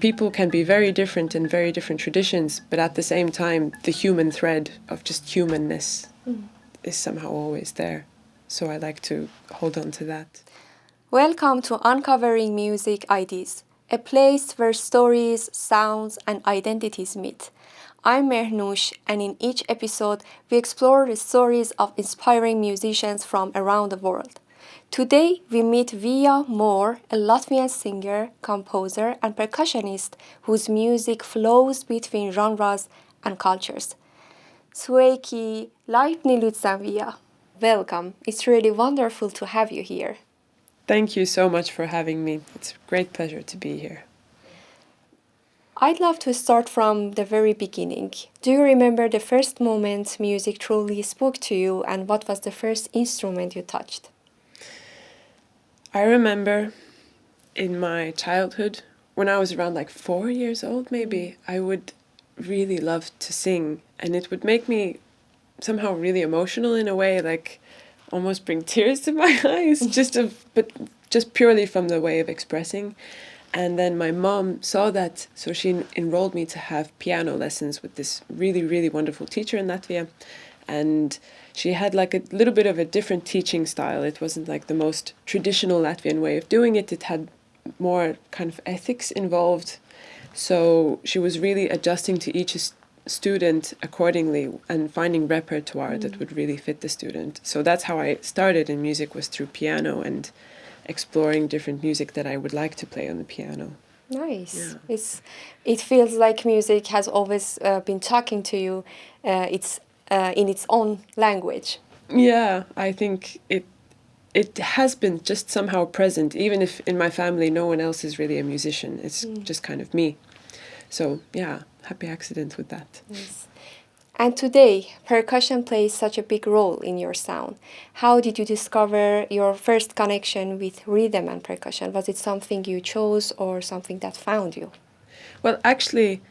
people can be very different in very different traditions, but at the same time, the human thread of just humanness is somehow always there. So I like to hold on to that. Welcome to Uncovering Music IDs, a place where stories, sounds, and identities meet. I'm Mernoush, and in each episode, we explore the stories of inspiring musicians from around the world. Today, we meet Vija Moore, a Latvian singer, composer, and percussionist whose music flows between genres and cultures. Sveiki, laipni lūdzam, Vija. Welcome. It's really wonderful to have you here. Thank you so much for having me. It's a great pleasure to be here. I'd love to start from the very beginning. Do you remember the first moment music truly spoke to you, and what was the first instrument you touched? I remember in my childhood, when I was around like 4 years old maybe, I would really love to sing, and it would make me somehow really emotional in a way, like almost bring tears to my eyes, but just purely from the way of expressing. And then my mom saw that, so she enrolled me to have piano lessons with this really, really wonderful teacher in Latvia. And she had like a little bit of a different teaching style. It wasn't like the most traditional Latvian way of doing it. It had more kind of ethics involved. So she was really adjusting to each student accordingly and finding repertoire that would really fit the student. So that's how I started in music, was through piano and exploring different music that I would like to play on the piano. Nice. Yeah. It feels like music has always been talking to you. It's in its own language. Yeah, I think it has been just somehow present, even if in my family no one else is really a musician. It's just kind of me. So yeah, happy accident with that. Yes. And today, percussion plays such a big role in your sound. How did you discover your first connection with rhythm and percussion? Was it something you chose or something that found you? Well, actually,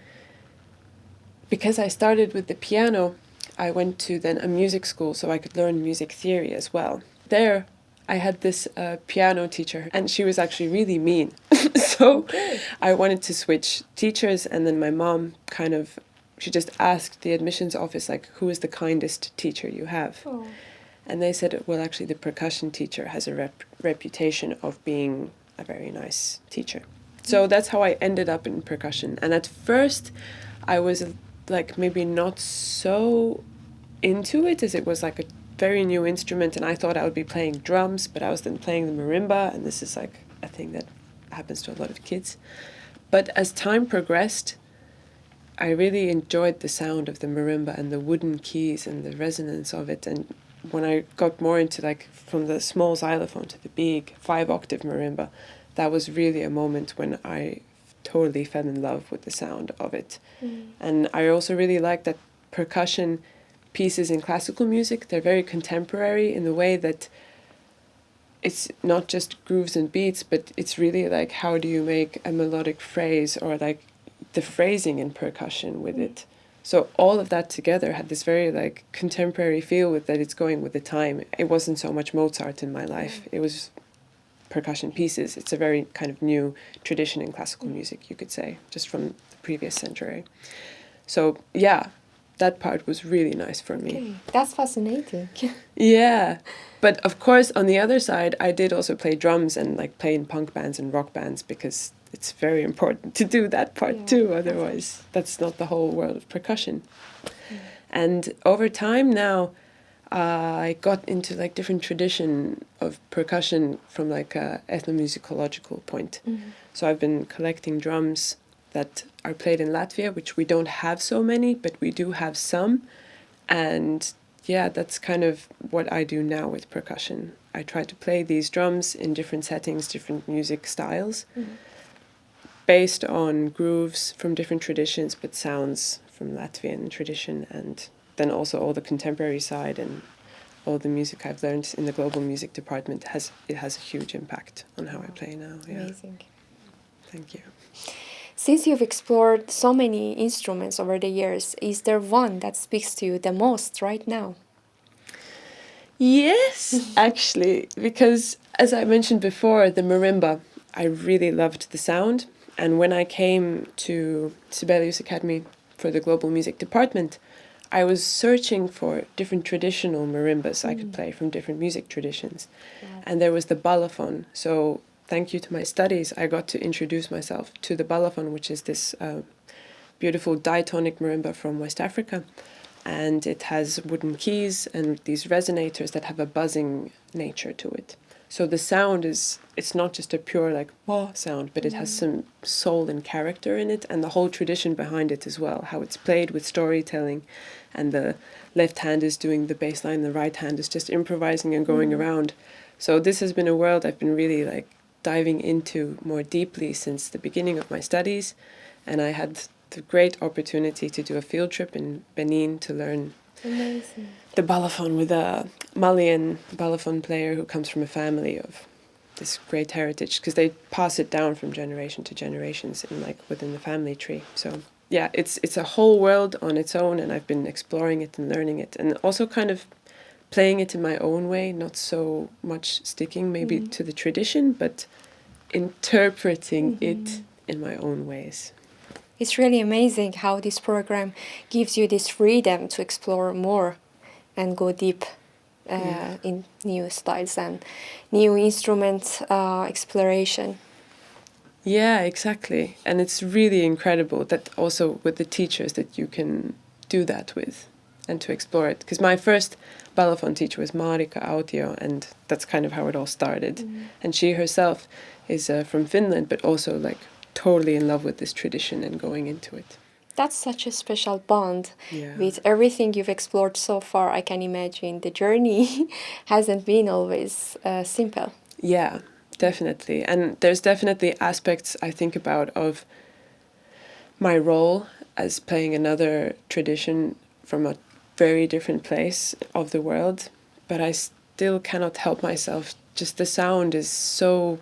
because I started with the piano, I went to then a music school so I could learn music theory as well. There, I had this piano teacher, and she was actually really mean. So I wanted to switch teachers, and then my mom she just asked the admissions office, like, who is the kindest teacher you have? Oh. And they said, well, actually, the percussion teacher has a reputation of being a very nice teacher. So that's how I ended up in percussion. And at first, I was like maybe not so into it, as it was like a very new instrument, and I thought I would be playing drums, but I was then playing the marimba, and this is like a thing that happens to a lot of kids. But as time progressed, I really enjoyed the sound of the marimba and the wooden keys and the resonance of it. And when I got more into like from the small xylophone to the big 5-octave marimba, that was really a moment when I totally fell in love with the sound of it. And I also really like that percussion pieces in classical music, they're very contemporary in the way that it's not just grooves and beats, but it's really like, how do you make a melodic phrase, or like the phrasing in percussion with it. So all of that together had this very like contemporary feel with that, it's going with the time. It wasn't so much Mozart in my life. It was percussion pieces. It's a very kind of new tradition in classical music, you could say, just from the previous century. So yeah, that part was really nice for me. Okay. That's fascinating. Yeah. But of course, on the other side, I did also play drums and like play in punk bands and rock bands, because it's very important to do that part too. Otherwise, that's not the whole world of percussion. And over time now, I got into like different tradition of percussion from like a ethnomusicological point. So I've been collecting drums that are played in Latvia, which we don't have so many, but we do have some. And yeah, that's kind of what I do now with percussion. I try to play these drums in different settings, different music styles, based on grooves from different traditions, but sounds from Latvian tradition, and then also all the contemporary side and all the music I've learned in the global music department has a huge impact on how I play now. Yeah. Amazing. Thank you. Since you've explored so many instruments over the years, is there one that speaks to you the most right now? Yes, actually, because as I mentioned before, the marimba, I really loved the sound. And when I came to Sibelius Academy for the Global Music Department, I was searching for different traditional marimbas I could play from different music traditions. Wow. And there was the Balafon. So thank you to my studies, I got to introduce myself to the Balafon, which is this beautiful diatonic marimba from West Africa. And it has wooden keys and these resonators that have a buzzing nature to it. So the sound it's not just a pure like wah sound, but it has some soul and character in it, and the whole tradition behind it as well, how it's played with storytelling, and the left hand is doing the bass line, the right hand is just improvising and going around. So this has been a world I've been really like diving into more deeply since the beginning of my studies, and I had the great opportunity to do a field trip in Benin to learn Amazing. the Balafon with a Malian Balafon player who comes from a family of this great heritage, because they pass it down from generation to generations in like within the family tree. So yeah, it's a whole world on its own, and I've been exploring it and learning it, and also kind of playing it in my own way, not so much sticking maybe to the tradition, but interpreting it in my own ways. It's really amazing how this program gives you this freedom to explore more and go deep in new styles and new instrument exploration. Yeah, exactly. And it's really incredible that also with the teachers that you can do that with and to explore it. Because my first Balafon teacher was Marimba, and that's kind of how it all started. And she herself is from Finland, but also like totally in love with this tradition and going into it. That's such a special bond. With everything you've explored so far, I can imagine the journey hasn't been always simple. Yeah, definitely. And there's definitely aspects I think about of my role as playing another tradition from a very different place of the world, but I still cannot help myself. Just the sound is so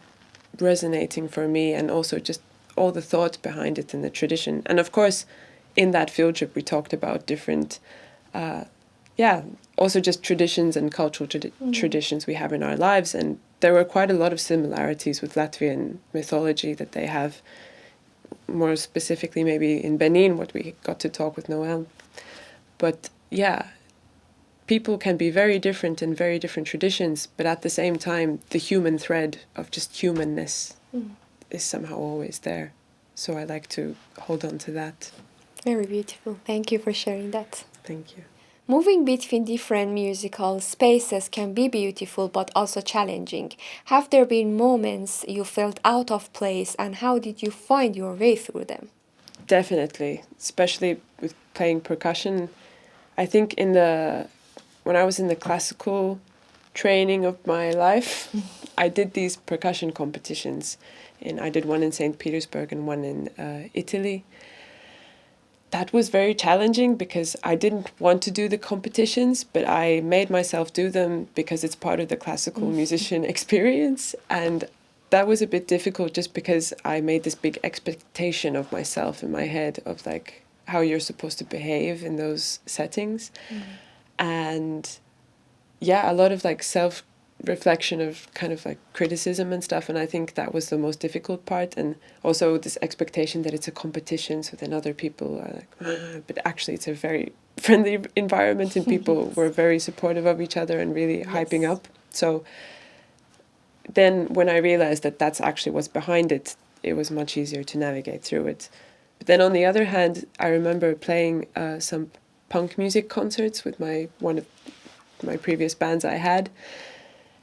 resonating for me, and also just all the thought behind it and the tradition. And of course, in that field trip, we talked about different, also just traditions and cultural traditions we have in our lives. And there were quite a lot of similarities with Latvian mythology that they have, more specifically maybe in Benin, what we got to talk with Noel. But yeah, people can be very different in very different traditions, but at the same time, the human thread of just humanness is somehow always there. So I like to hold on to that. Very beautiful. Thank you for sharing that. Thank you. Moving between different musical spaces can be beautiful but also challenging. Have there been moments you felt out of place, and how did you find your way through them? Definitely, especially with playing percussion. I think when I was in the classical training of my life, I did these percussion competitions. I did one in St. Petersburg and one in Italy. That was very challenging because I didn't want to do the competitions, but I made myself do them because it's part of the classical musician experience. And that was a bit difficult just because I made this big expectation of myself in my head of like how you're supposed to behave in those settings. And yeah, a lot of like self-reflection of kind of like criticism and stuff, and I think that was the most difficult part. And also this expectation that it's a competition, so then other people are like, but actually it's a very friendly environment, and people were very supportive of each other and really hyping up. So then when I realized that that's actually what's behind it, it was much easier to navigate through it. But then on the other hand, I remember playing some punk music concerts with one of my previous bands I had,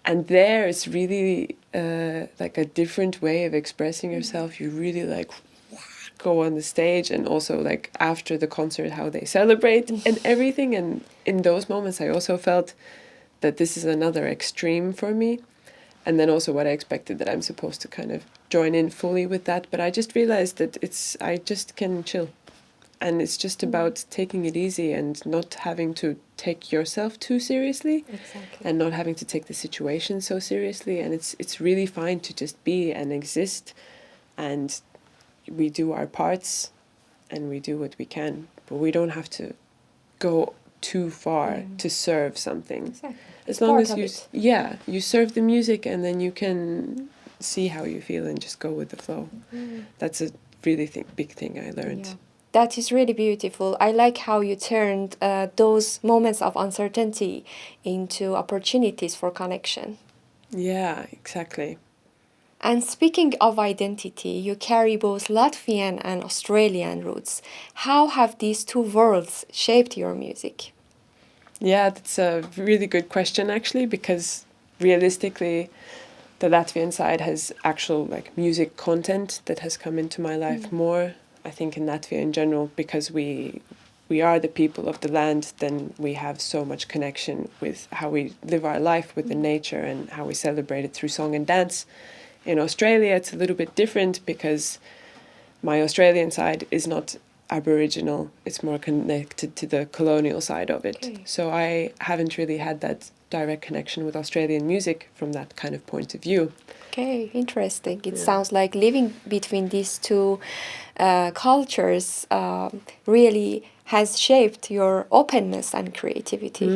and there it's really like a different way of expressing yourself. You really like go on the stage, and also like after the concert how they celebrate and everything. And in those moments I also felt that this is another extreme for me, and then also what I expected, that I'm supposed to kind of join in fully with that. But I just realized that I just can chill. And it's just about taking it easy and not having to take yourself too seriously. Exactly. And not having to take the situation so seriously. And it's really fine to just be and exist. And we do our parts and we do what we can. But we don't have to go too far to serve something. Exactly. As long as you serve the music, and then you can see how you feel and just go with the flow. That's really big thing I learned. Yeah. That is really beautiful. I like how you turned those moments of uncertainty into opportunities for connection. Yeah, exactly. And speaking of identity, you carry both Latvian and Australian roots. How have these two worlds shaped your music? Yeah, that's a really good question actually, because realistically, the Latvian side has actual like music content that has come into my life more. I think in Latvia in general, because we are the people of the land, then we have so much connection with how we live our life with the nature and how we celebrate it through song and dance. In Australia, it's a little bit different because my Australian side is not Aboriginal. It's more connected to the colonial side of it. Okay. So I haven't really had that direct connection with Australian music from that kind of point of view. Okay, interesting. It sounds like living between these two cultures really has shaped your openness and creativity.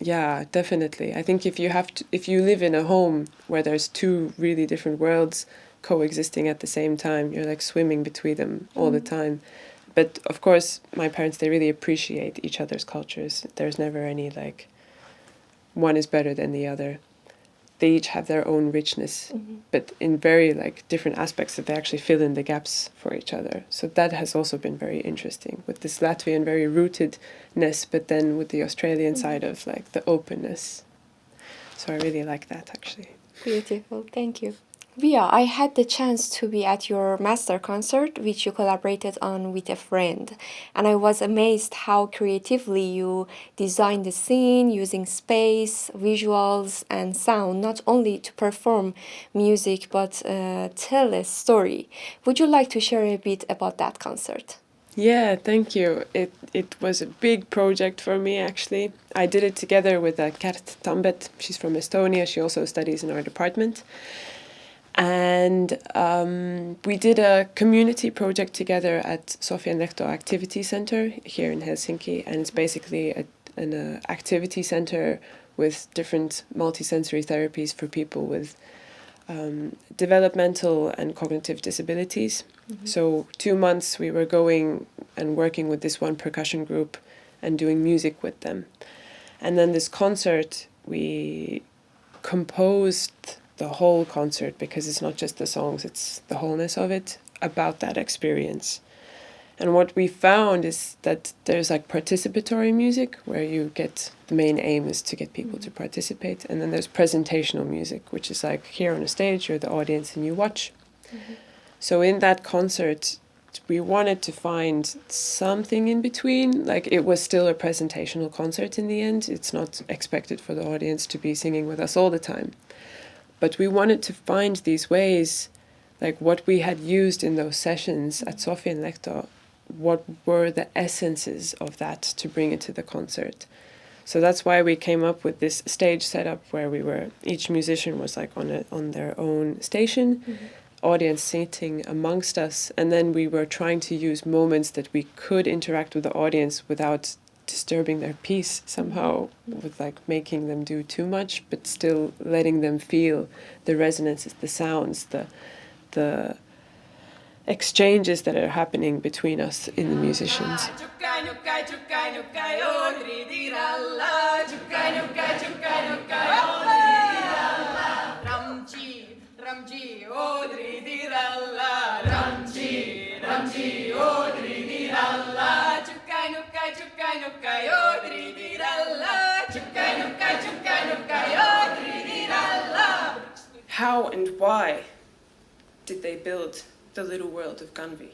Yeah, definitely. I think if you live in a home where there's two really different worlds coexisting at the same time, you're like swimming between them all the time. But of course, my parents, they really appreciate each other's cultures. There's never any like one is better than the other. They each have their own richness, but in very like different aspects that they actually fill in the gaps for each other. So that has also been very interesting with this Latvian very rootedness, but then with the Australian side of like the openness. So I really like that actually. Beautiful, thank you. Vija, I had the chance to be at your master concert, which you collaborated on with a friend. And I was amazed how creatively you designed the scene using space, visuals, and sound, not only to perform music, but tell a story. Would you like to share a bit about that concert? Yeah, thank you. It was a big project for me actually. I did it together with Kert Tambet. She's from Estonia. She also studies in our department. And we did a community project together at Sofia Lehto Activity Center here in Helsinki. And it's basically an activity center with different multisensory therapies for people with developmental and cognitive disabilities. So 2 months we were going and working with this one percussion group and doing music with them. And then this concert, we composed the whole concert, because it's not just the songs, it's the wholeness of it, about that experience. And what we found is that there's like participatory music, where you get, the main aim is to get people to participate. And then there's presentational music, which is like here on a stage, you're the audience and you watch. So in that concert, we wanted to find something in between. Like it was still a presentational concert in the end. It's not expected for the audience to be singing with us all the time. But we wanted to find these ways, like what we had used in those sessions at Sofia and Lehto, what were the essences of that to bring it to the concert. So that's why we came up with this stage setup where each musician was like on their own station, audience sitting amongst us, and then we were trying to use moments that we could interact with the audience without disturbing their peace somehow, with like making them do too much, but still letting them feel the resonances, the sounds, the exchanges that are happening between us in the musicians. How and why did they build the little world of Ganvi?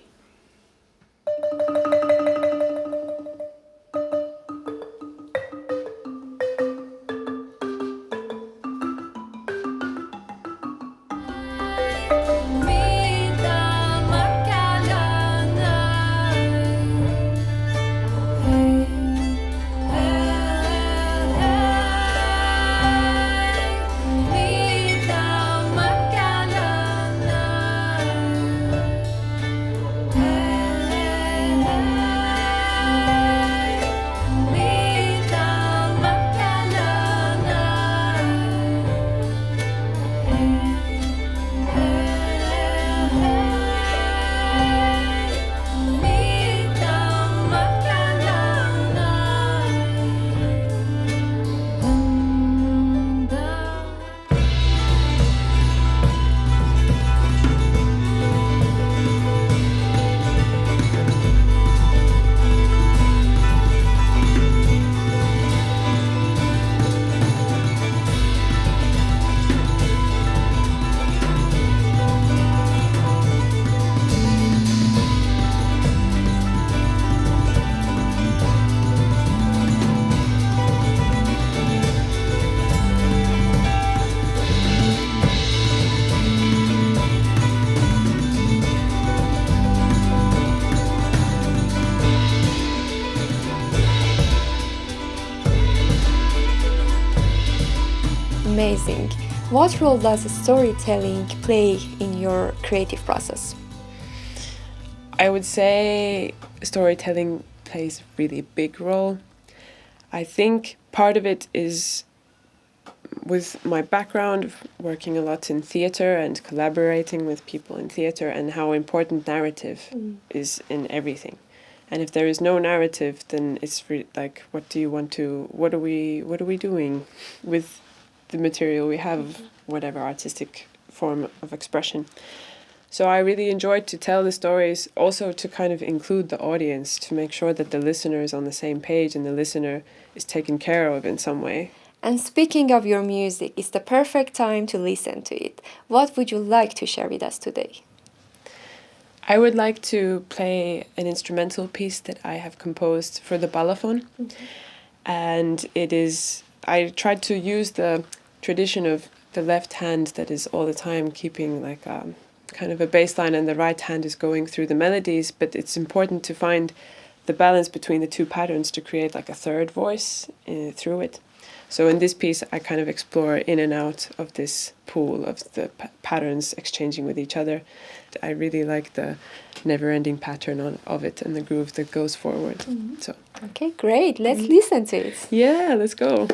Amazing. What role does storytelling play in your creative process? I would say storytelling plays a really big role. I think part of it is with my background of working a lot in theatre and collaborating with people in theatre, and how important narrative is in everything. And if there is no narrative, then it's like, what are we doing with the material we have, whatever artistic form of expression. So I really enjoyed to tell the stories, also to kind of include the audience, to make sure that the listener is on the same page and the listener is taken care of in some way. And speaking of your music, it's the perfect time to listen to it. What would you like to share with us today? I would like to play an instrumental piece that I have composed for the Balafon. And I tried to use the tradition of the left hand that is all the time keeping like kind of a bass line, and the right hand is going through the melodies, but it's important to find the balance between the two patterns to create like a third voice through it. So in this piece, I kind of explore in and out of this pool of the patterns exchanging with each other. I really like the never-ending pattern of it and the groove that goes forward. So Okay, great. Let's listen to it. yeah, let's go.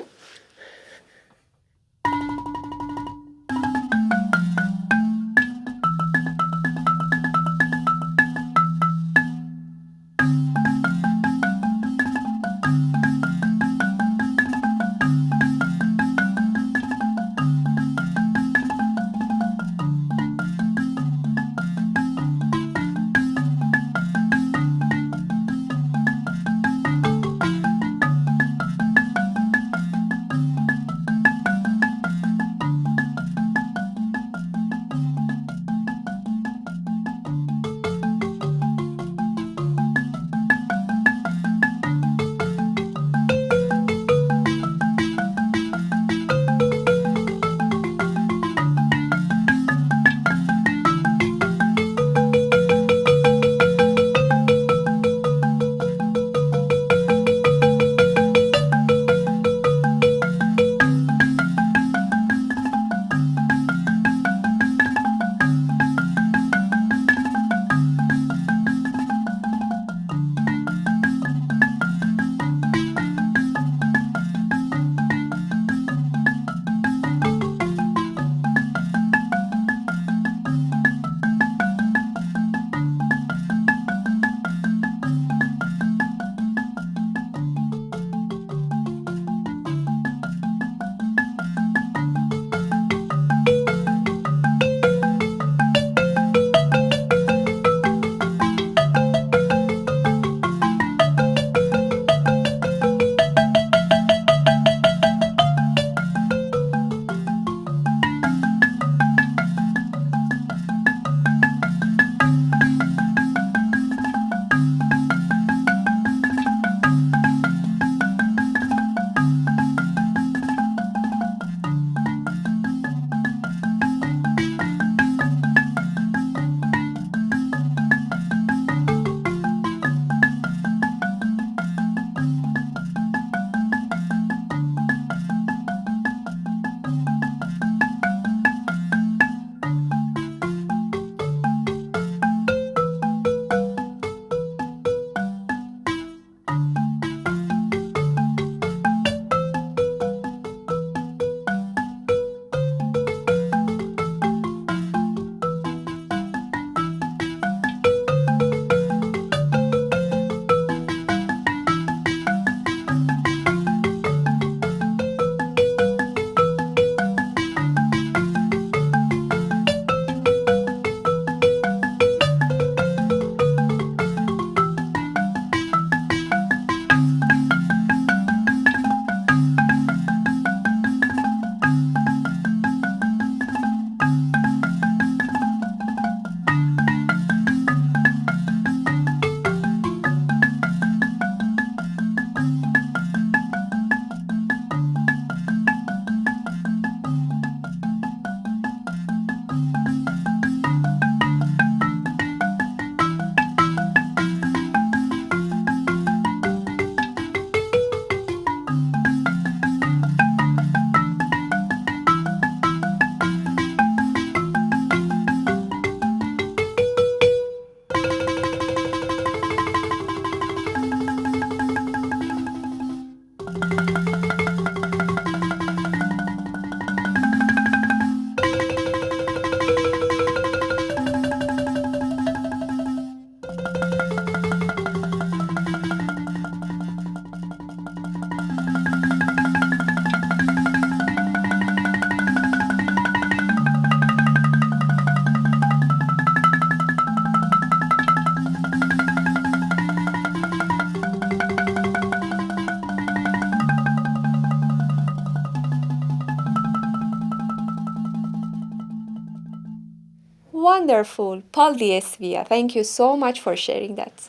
Wonderful. Paldies, Vija. Thank you so much for sharing that.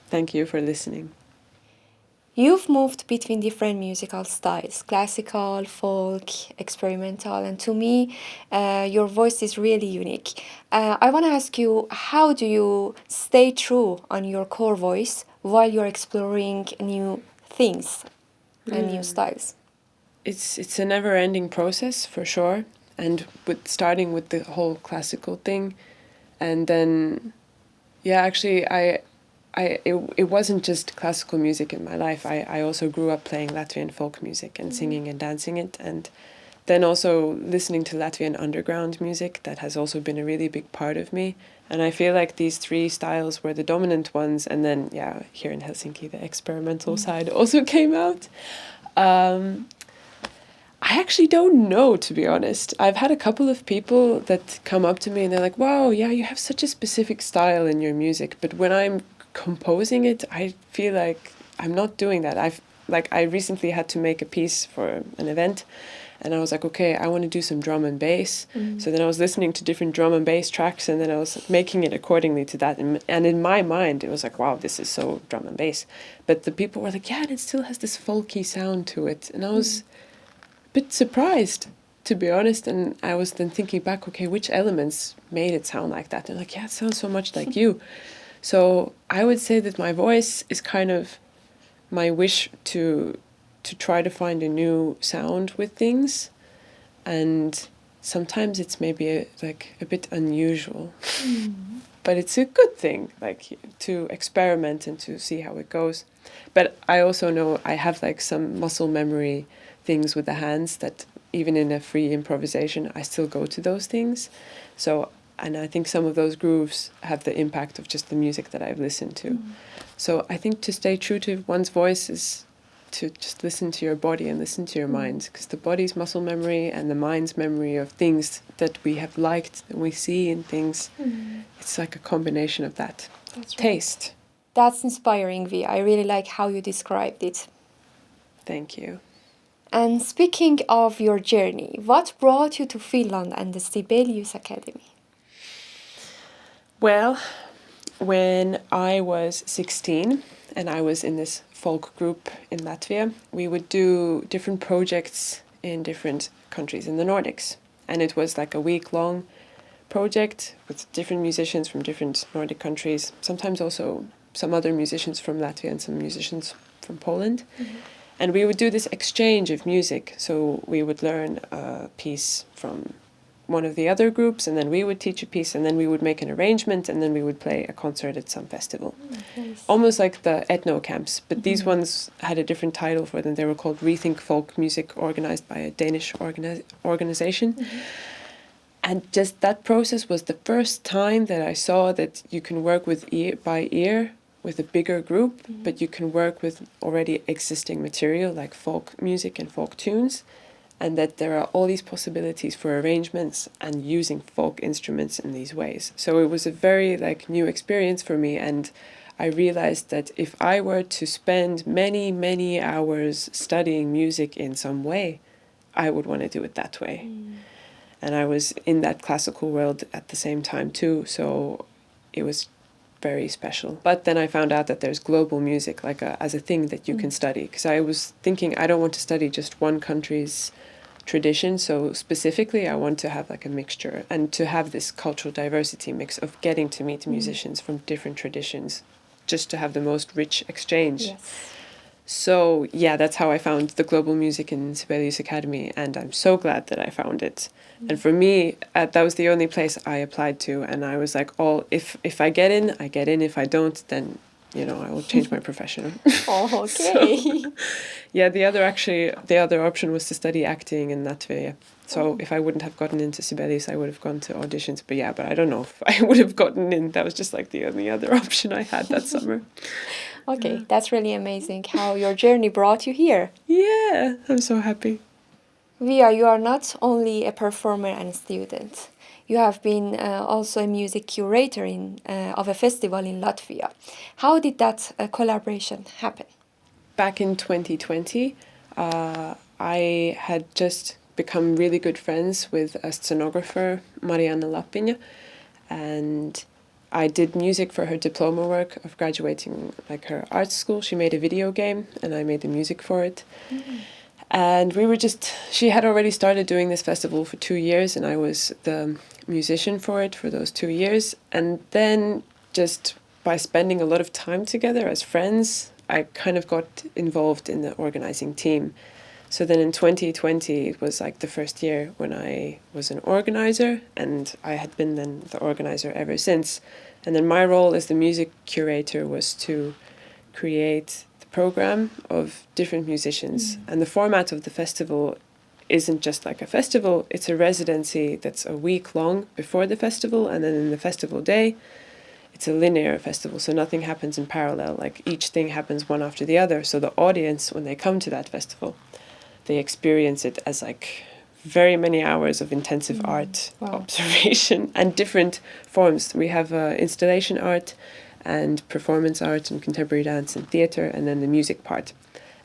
Thank you for listening. You've moved between different musical styles, classical, folk, experimental, and to me, your voice is really unique. I want to ask you, how do you stay true on your core voice while you're exploring new things and new styles? It's a never-ending process for sure, and starting with the whole classical thing, and then, actually, it wasn't just classical music in my life. I also grew up playing Latvian folk music and singing and dancing it, and then also listening to Latvian underground music. That has also been a really big part of me. And I feel like these three styles were the dominant ones, and then, here in Helsinki, the experimental side also came out. I actually don't know, to be honest. I've had a couple of people that come up to me and they're like, wow, you have such a specific style in your music. But when I'm composing it, I feel like I'm not doing that. I recently had to make a piece for an event, and I was like, okay, I want to do some drum and bass. So then I was listening to different drum and bass tracks, and then I was making it accordingly to that. And in my mind, it was like, wow, this is so drum and bass. But the people were like, and it still has this folky sound to it. And I was a bit surprised, to be honest. And I was then thinking back, okay, which elements made it sound like that? And like, it sounds so much like you. So I would say that my voice is kind of my wish to try to find a new sound with things, and sometimes it's maybe a bit unusual, but it's a good thing, like to experiment and to see how it goes. But I also know I have like some muscle memory things with the hands that even in a free improvisation I still go to those things. And I think some of those grooves have the impact of just the music that I've listened to. So I think to stay true to one's voice is to just listen to your body and listen to your mind, because the body's muscle memory and the mind's memory of things that we have liked and we see in things, it's like a combination of that. That's right. Taste. That's inspiring, Vija. I really like how you described it. Thank you. And speaking of your journey, what brought you to Finland and the Sibelius Academy? Well, when I was 16 and I was in this folk group in Latvia, we would do different projects in different countries in the Nordics. And it was like a week-long project with different musicians from different Nordic countries, sometimes also some other musicians from Latvia and some musicians from Poland. And we would do this exchange of music. So we would learn a piece from one of the other groups, and then we would teach a piece, and then we would make an arrangement, and then we would play a concert at some festival. Nice. Almost like the ethno camps, but these ones had a different title for them. They were called Rhythmic Folk Music, organized by a Danish organization. And just that process was the first time that I saw that you can work with by ear with a bigger group, but you can work with already existing material like folk music and folk tunes, and that there are all these possibilities for arrangements and using folk instruments in these ways. So it was a very new experience for me, and I realized that if I were to spend many, many hours studying music in some way, I would want to do it that way. And I was in that classical world at the same time too, so it was very special. But then I found out that there's global music as a thing that you can study, because I was thinking I don't want to study just one country's tradition, so specifically I want to have a mixture and to have this cultural diversity mix of getting to meet musicians from different traditions, just to have the most rich exchange. Yes. So that's how I found the global music in Sibelius Academy, and I'm so glad that I found it. And for me, that was the only place I applied to, and I was like, if I get in, I get in. If I don't, then I will change my profession. Oh, okay. The other option was to study acting in Latvia. So if I wouldn't have gotten into Sibelius, I would have gone to auditions. But I don't know if I would have gotten in. That was just the only other option I had that summer. Okay, that's really amazing how your journey brought you here. Yeah, I'm so happy. Vija, you are not only a performer and a student. You have been also a music curator of a festival in Latvia. How did that collaboration happen? Back in 2020, I had just become really good friends with a scenographer, Mariana Lappiņa, and I did music for her diploma work of graduating like her art school. She made a video game and I made the music for it. And she had already started doing this festival for 2 years and I was the musician for it for those 2 years. And then just by spending a lot of time together as friends, I kind of got involved in the organizing team. So then in 2020, it was like the first year when I was an organizer, and I had been then the organizer ever since. And then my role as the music curator was to create the program of different musicians. And the format of the festival isn't just like a festival, it's a residency that's a week long before the festival, and then in the festival day, it's a linear festival, so nothing happens in parallel, like each thing happens one after the other. So the audience, when they come to that festival, they experience it as like very many hours of intensive art observation and different forms. We have installation art and performance art and contemporary dance and theatre, and then the music part.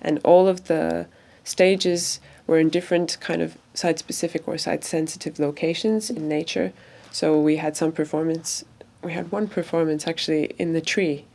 And all of the stages were in different kind of site-specific or site-sensitive locations in nature. So we had one performance actually in the tree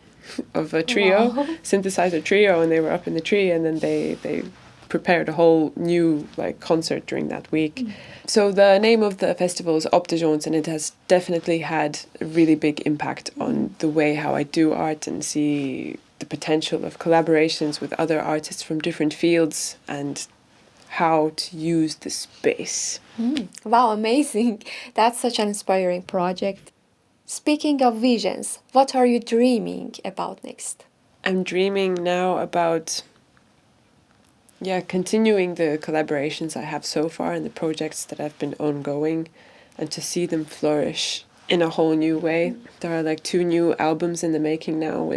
of a trio, synthesizer trio, and they were up in the tree, and then they prepared a whole new like concert during that week. So the name of the festival is Op de Jons, and it has definitely had a really big impact on the way how I do art and see the potential of collaborations with other artists from different fields and how to use the space. Wow, amazing. That's such an inspiring project. Speaking of visions, what are you dreaming about next? I'm dreaming now about continuing the collaborations I have so far and the projects that have been ongoing, and to see them flourish in a whole new way. There are like 2 new albums in the making now,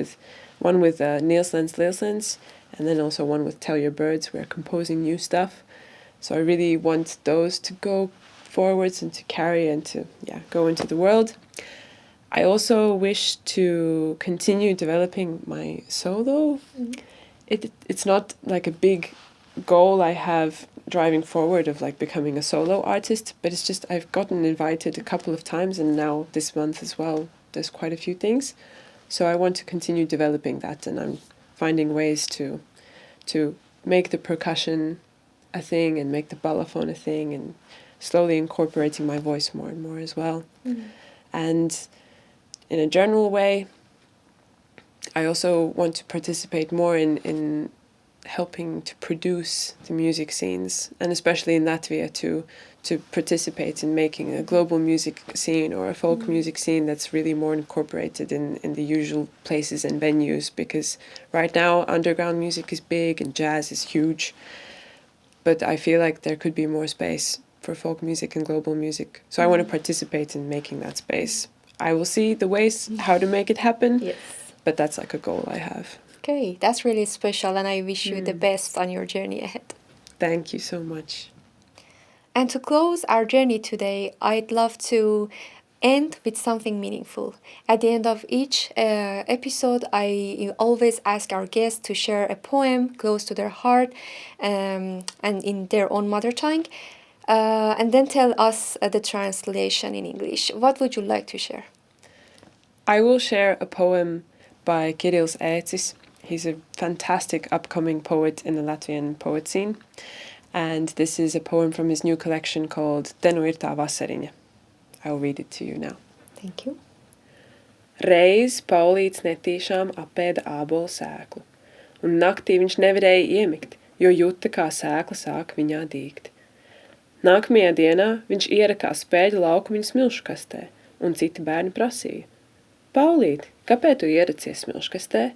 one with Niels Lens, and then also one with Tell Your Birds. We're composing new stuff. So I really want those to go forwards and to carry and to go into the world. I also wish to continue developing my solo. It's not like a big goal I have driving forward of like becoming a solo artist, but it's just I've gotten invited a couple of times, and now this month as well there's quite a few things. So I want to continue developing that, and I'm finding ways to make the percussion a thing and make the balafon a thing, and slowly incorporating my voice more and more as well. And in a general way, I also want to participate more in helping to produce the music scenes, and especially in Latvia to participate in making a global music scene or a folk music scene that's really more incorporated in the usual places and venues, because right now underground music is big and jazz is huge, but I feel like there could be more space for folk music and global music. So I want to participate in making that space. I will see the ways how to make it happen, but that's like a goal I have. Okay, that's really special, and I wish you the best on your journey ahead. Thank you so much. And to close our journey today, I'd love to end with something meaningful. At the end of each episode, I always ask our guests to share a poem close to their heart and in their own mother tongue, and then tell us the translation in English. What would you like to share? I will share a poem by Kirils Ēcis. He's a fantastic upcoming poet in the Latvian poet scene. And this is a poem from his new collection called Te nu ir tā vasariņa. I'll read it to you now. Thank you. Reiz Paulīts netīšām apēda ābolu sēklu, un naktī viņš nevarēja iemigt, jo juta, kā sēkla sāk viņā dīgt. Nākamajā dienā viņš ierakās spēļu laukumiņu smilškastē, un citi bērni prasīja: Paulīt, kāpēc tu ieracies smilškastē?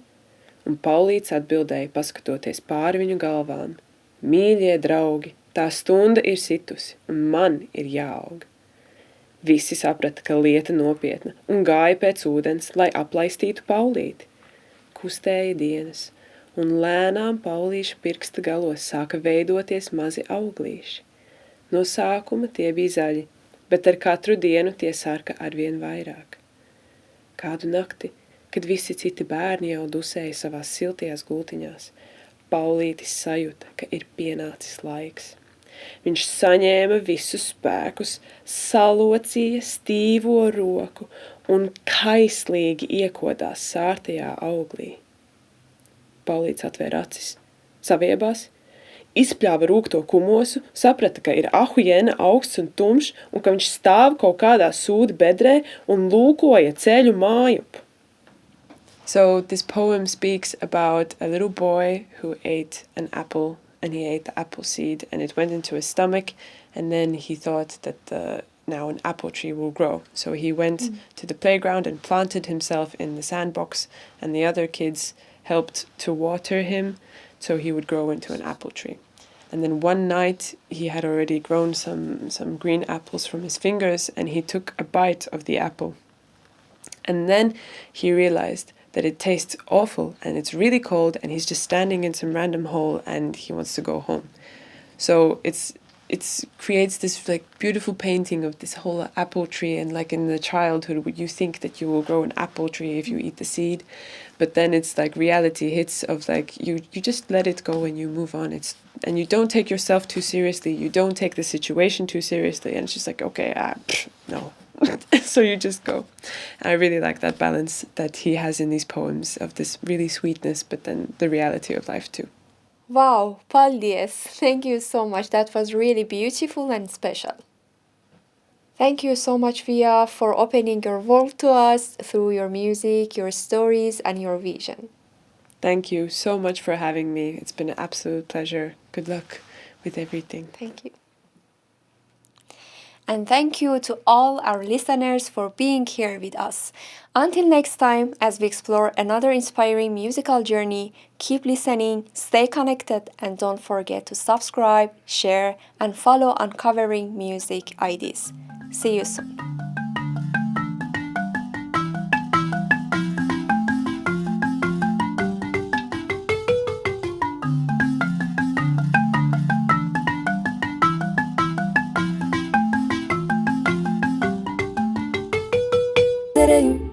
Un Paulīts atbildēja, paskatoties pāri viņu galvām: Mīļie draugi, tā stunda ir situsi, un man ir jāaug. Visi saprata, ka lieta nopietna, un gāja pēc ūdens, lai aplaistītu Paulīti. Kustēja dienas, un lēnām Paulīša pirksta galos sāka veidoties mazi auglīši. No sākuma tie bija zaļi, bet ar katru dienu tie sarka arvien vairāk. Kādu nakti, kad visi citi bērni jau dusēja savās siltajās gultiņās, Paulītis sajuta, ka ir pienācis laiks. Viņš saņēma visus spēkus, salocīja stīvo roku un kaislīgi iekodās sārtajā auglī. Paulīts atvēra acis, saviebās, izpļāva rūkto kumosu, saprata, ka ir ahujena augsts un tumšs un ka viņš stāv kaut kādā sūda bedrē un lūkoja ceļu mājup. So this poem speaks about a little boy who ate an apple, and he ate the apple seed and it went into his stomach, and then he thought that now an apple tree will grow. So he went to the playground and planted himself in the sandbox, and the other kids helped to water him so he would grow into an apple tree. And then one night he had already grown some green apples from his fingers, and he took a bite of the apple. And then he realized that it tastes awful and it's really cold, and he's just standing in some random hole and he wants to go home. So it's creates this like beautiful painting of this whole apple tree, and like in the childhood you think that you will grow an apple tree if you eat the seed, but then it's like reality hits of like you just let it go and you move on. And you don't take yourself too seriously, you don't take the situation too seriously, and it's just like, okay, no. So you just go. And I really like that balance that he has in these poems of this really sweetness, but then the reality of life too. Wow, paldies! Thank you so much. That was really beautiful and special. Thank you so much, Vija, for opening your world to us through your music, your stories, and your vision. Thank you so much for having me. It's been an absolute pleasure. Good luck with everything. Thank you. And thank you to all our listeners for being here with us. Until next time, as we explore another inspiring musical journey, keep listening, stay connected, and don't forget to subscribe, share, and follow Uncovering Music IDs. See you soon. Vasariņa.